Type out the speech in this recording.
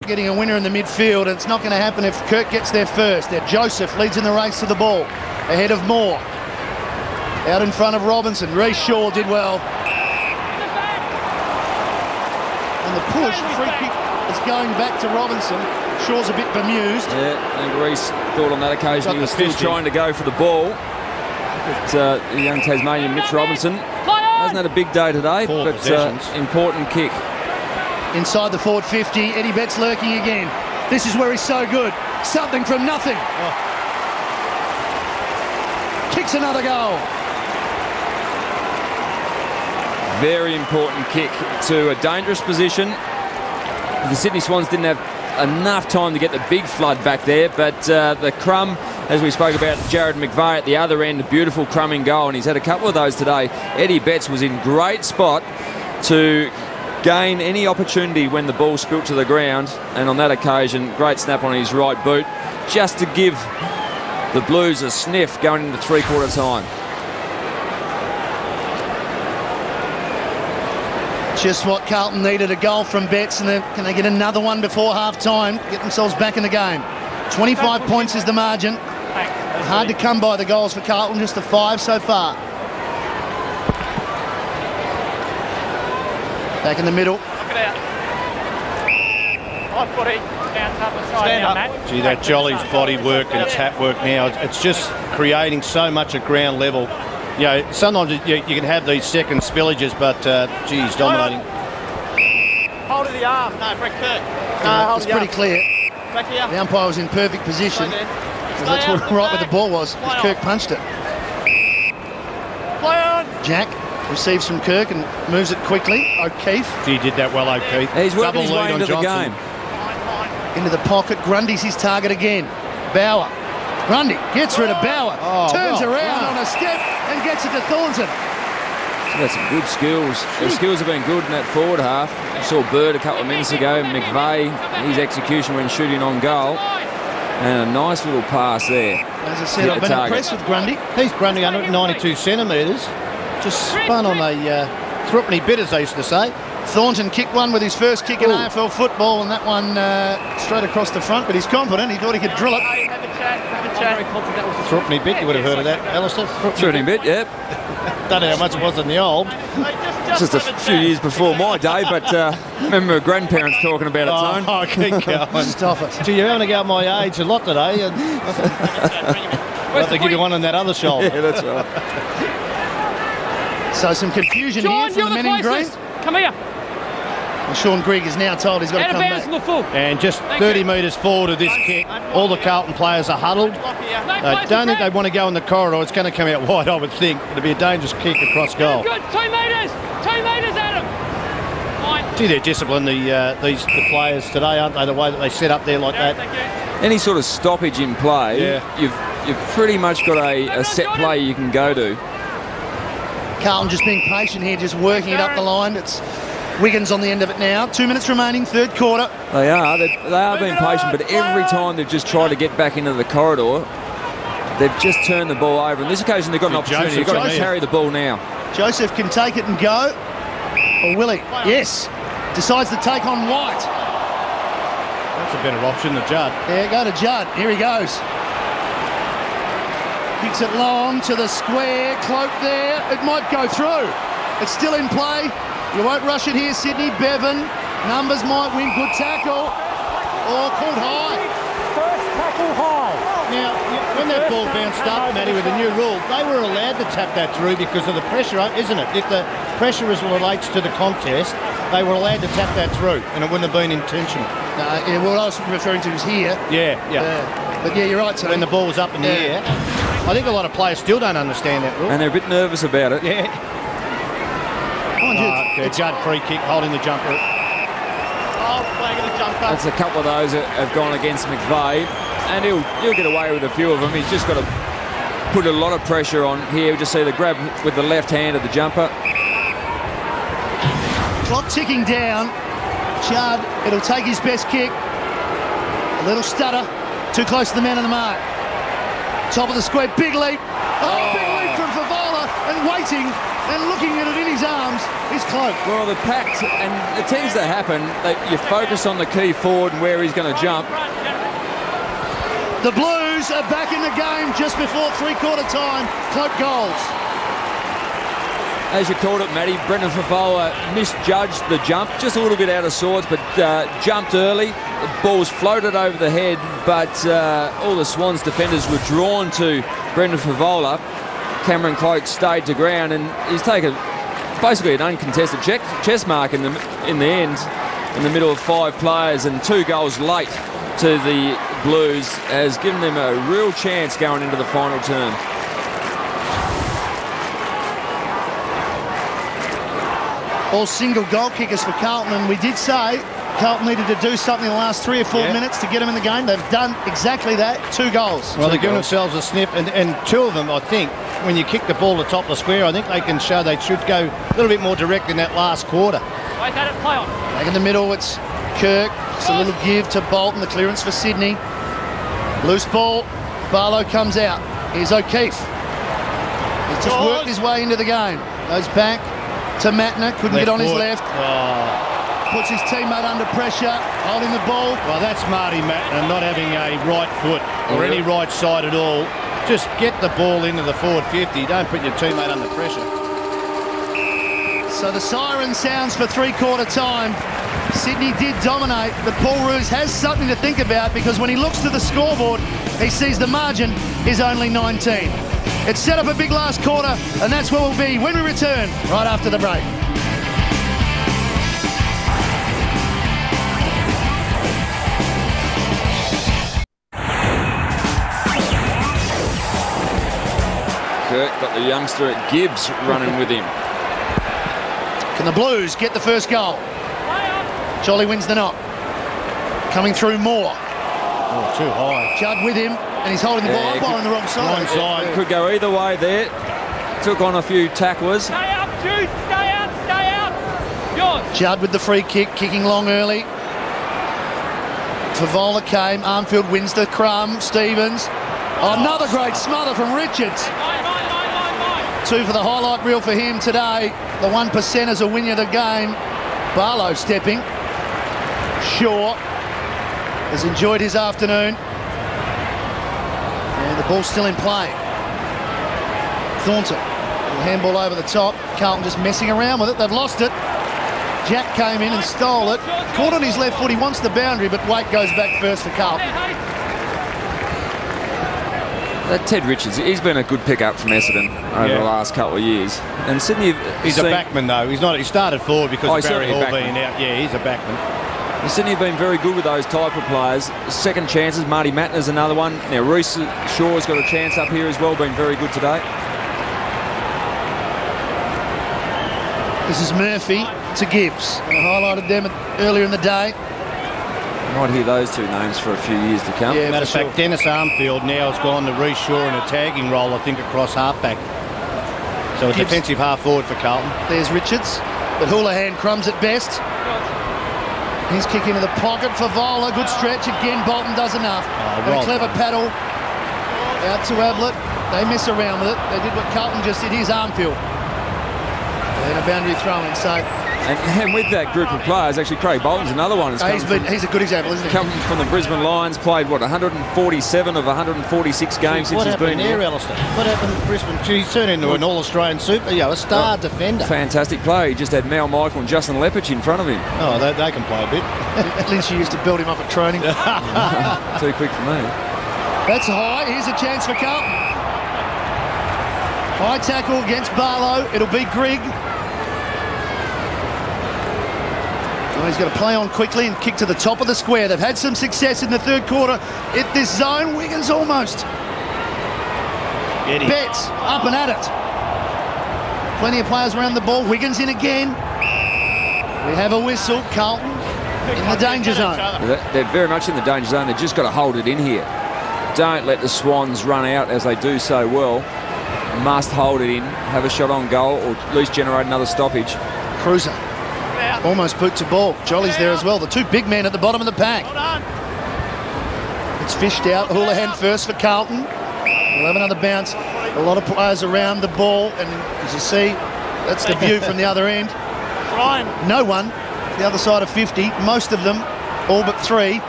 getting a winner in the midfield, and it's not going to happen if Kirk gets there first. There, Joseph leads in the race to the ball, ahead of Moore. Out in front of Robinson. Reece Shaw did well. And the push, free kick is going back to Robinson. Shaw's a bit bemused. Yeah, I think Reece thought on that occasion he was still trying to go for the ball. But the young Tasmanian Mitch Robinson hasn't had a big day today, but important kick. Inside the forward 50, Eddie Betts lurking again. This is where he's so good. Something from nothing. Oh. Kicks another goal. Very important kick to a dangerous position. The Sydney Swans didn't have enough time to get the big flood back there, but the crumb, as we spoke about, Jared McVeigh at the other end, a beautiful crumbing goal, and he's had a couple of those today. Eddie Betts was in great spot to gain any opportunity when the ball spilt to the ground, and on that occasion, great snap on his right boot, just to give the Blues a sniff going into three-quarter time. Just what Carlton needed, a goal from Betts, and then can they get another one before half-time, get themselves back in the game. 25 points is the margin. Hard to come by the goals for Carlton, just the 5 so far. Back in the middle. Gee, that Jolly's body work and tap work now, it's just creating so much at ground level. You know, sometimes you can have these second spillages, but geez, dominating. Hold of the arm. No, Brett Kirk. No, it's pretty clear. Back here. The umpire was in perfect position. That's right where the ball was. Kirk punched it. Play on. Jack receives from Kirk and moves it quickly. O'Keefe. He did that well, O'Keefe. He's working his way into the game. Into the pocket. Grundy's his target again. Bauer. Grundy gets rid of Bauer. Turns around on a step and gets it to Thornton. So that's some good skills. Their skills have been good in that forward half. You saw Bird a couple of minutes ago. McVeigh, his execution when shooting on goal. And a nice little pass there. As I said, I've been impressed with Grundy. He's Grundy, 192 centimetres. Just spun on a threepenny bit, as they used to say. Thornton kicked one with his first kick in AFL football, and that one straight across the front, but he's confident. He thought he could drill it. Have a chat. Very confident that was the threepenny bit, you would have heard of that, Alistair? Threepenny bit, yep. Don't know how much it was in the old. Just a few years before my day, but remember grandparents talking about it, Tone. Oh, keep going. Stop it. Gee, you're having to go my age a lot today. And I'll have to give you one on that other shoulder. Yeah, that's right. So some confusion here from the men in green. Come here. And Sean Grigg is now told he's got to come back. The full. And just 30 metres forward of this kick, all the Carlton players are huddled. I don't think they want to go in the corridor. It's going to come out wide, I would think. It'll be a dangerous kick across goal. Good. 2 metres. 2 metres, Adam. Gee, they're disciplined, the players today, aren't they? The way that they set up there like that. Any sort of stoppage in play, you've pretty much got a set play you can go to. Carlton just being patient here, just working it up the line. It's Wiggins on the end of it now. 2 minutes remaining, third quarter. They are being patient, but every time they've just tried to get back into the corridor, they've just turned the ball over. On this occasion, they've got an opportunity. They've got to carry the ball now. Joseph can take it and go. Or will he? Yes. Decides to take on White. That's a better option than Judd. Yeah, go to Judd. Here he goes. Kicks it long to the square. Cloak there. It might go through. It's still in play. You won't rush it here, Sydney. Bevan. Numbers might win. Good tackle. Or called high. First tackle high. Now, when that ball bounced up, Matty, with the new rule, they were allowed to tap that through because of the pressure, isn't it? If the pressure relates to the contest, they were allowed to tap that through, and it wouldn't have been intentional. No, yeah, what I was referring to was here. Yeah. But yeah, you're right, Tony. When the ball was up in the air. I think a lot of players still don't understand that rule. And they're a bit nervous about it. Yeah. Judd free kick, holding the jumper. Playing the jumper. That's a couple of those that have gone against McVeigh, and he'll get away with a few of them. He's just got to put a lot of pressure on here. We just see the grab with the left hand of the jumper. Clock ticking down. Judd, it'll take his best kick. A little stutter. Too close to the man on the mark. Top of the square, big leap. Big leap from Favola, and and waiting and looking at it in his arms is Cloak. Well, the pact, and it tends to happen that you focus on the key forward and where he's going to jump. The Blues are back in the game just before three-quarter time. Cloak goals. As you called it, Matty, Brendan Favola misjudged the jump, just a little bit out of sorts, but jumped early. The ball's floated over the head, but all the Swans defenders were drawn to Brendan Favola. Cameron Cloak stayed to ground, and he's taken basically an uncontested chest mark in the end, in the middle of 5 players, and 2 goals late to the Blues has given them a real chance going into the final term. All single goal kickers for Carlton, and we did say Carlton needed to do something in the last 3 or 4 minutes to get them in the game. They've done exactly that. 2 goals. Well, they're giving themselves a sniff, and 2 of them, I think, when you kick the ball to the top of the square, I think they can show they should go a little bit more direct in that last quarter. Wait, that play on. Back in the middle, it's Kirk. Just a little give to Bolton. The clearance for Sydney. Loose ball. Barlow comes out. Here's O'Keefe. He's just worked his way into the game. Goes back to Matner. Couldn't get on his left. Puts his teammate under pressure. Holding the ball. Well, that's Marty Matner not having a right foot or any right side at all. Just get the ball into the forward 50. Don't put your teammate under pressure. So the siren sounds for three-quarter time. Sydney did dominate, but Paul Roos has something to think about, because when he looks to the scoreboard, he sees the margin is only 19. It's set up a big last quarter, and that's where we'll be when we return right after the break. Kirk got the youngster at Gibbs running with him. Can the Blues get the first goal? Jolly wins the knock. Coming through Moore. Oh, too high. Judd with him, and he's holding the ball up on the wrong side. It could go either way there. Took on a few tacklers. Stay up, Jude. Stay out. Stay out. Yours. Judd with the free kick, kicking long early. Favola came. Armfield wins the crumb. Stevens. Oh, another great smother from Richards. Mine. 2 for the highlight reel for him today. The 1%ers will win you the game. Barlow stepping. Shaw has enjoyed his afternoon. And the ball's still in play. Thornton. Little handball over the top. Carlton just messing around with it. They've lost it. Jack came in and stole it. Caught on his left foot. He wants the boundary, but Waite goes back first for Carlton. Ted Richards, he's been a good pickup from Essendon over the last couple of years. And Sydney, he's a backman though. He's not. He started forward because of Barry Hall being out. Yeah, he's a backman. And Sydney have been very good with those type of players. Second chances. Marty Matner's another one. Now Reece Shaw's got a chance up here as well. Been very good today. This is Murphy to Gibbs. I highlighted them earlier in the day. Might hear those 2 names for a few years to come. Yeah, matter of fact, Dennis Armfield now has gone to Reece Shaw in a tagging role, I think, across halfback. So a defensive half forward for Carlton. There's Richards, but Houlihan crumbs at best. He's kicking into the pocket for Vola. Good stretch again. Bolton does enough. A clever paddle out to Ablett. They mess around with it. They did what Carlton just did. Here's Armfield. And a boundary throw-in. So. And with that group of players, actually Craig Bolton's another one. He's a good example, isn't he? Come from the Brisbane Lions, played, what, 147 of 146 games since he's been here. Alistair? What happened in Brisbane? He's turned into an All-Australian super, a star defender. Fantastic play. He just had Mal Michael and Justin Lepich in front of him. Oh, they can play a bit. Lynch used to build him up at training. Too quick for me. That's high. Here's a chance for Carlton. High tackle against Barlow. It'll be Grigg. Well, he's got to play on quickly and kick to the top of the square. They've had some success in the third quarter at this zone. Wiggins almost. Betts up and at it. Plenty of players around the ball. Wiggins in again. We have a whistle. Carlton in the danger zone. They're very much in the danger zone. They've just got to hold it in here. Don't let the Swans run out as they do so well. Must hold it in, have a shot on goal, or at least generate another stoppage. Cruiser. Almost boot to ball. Jolly's there as well. The 2 big men at the bottom of the pack. It's fished out. Houlihan first for Carlton. We'll have another bounce. A lot of players around the ball, and as you see, that's the view from the other end. No one, the other side of 50, most of them, all but 3,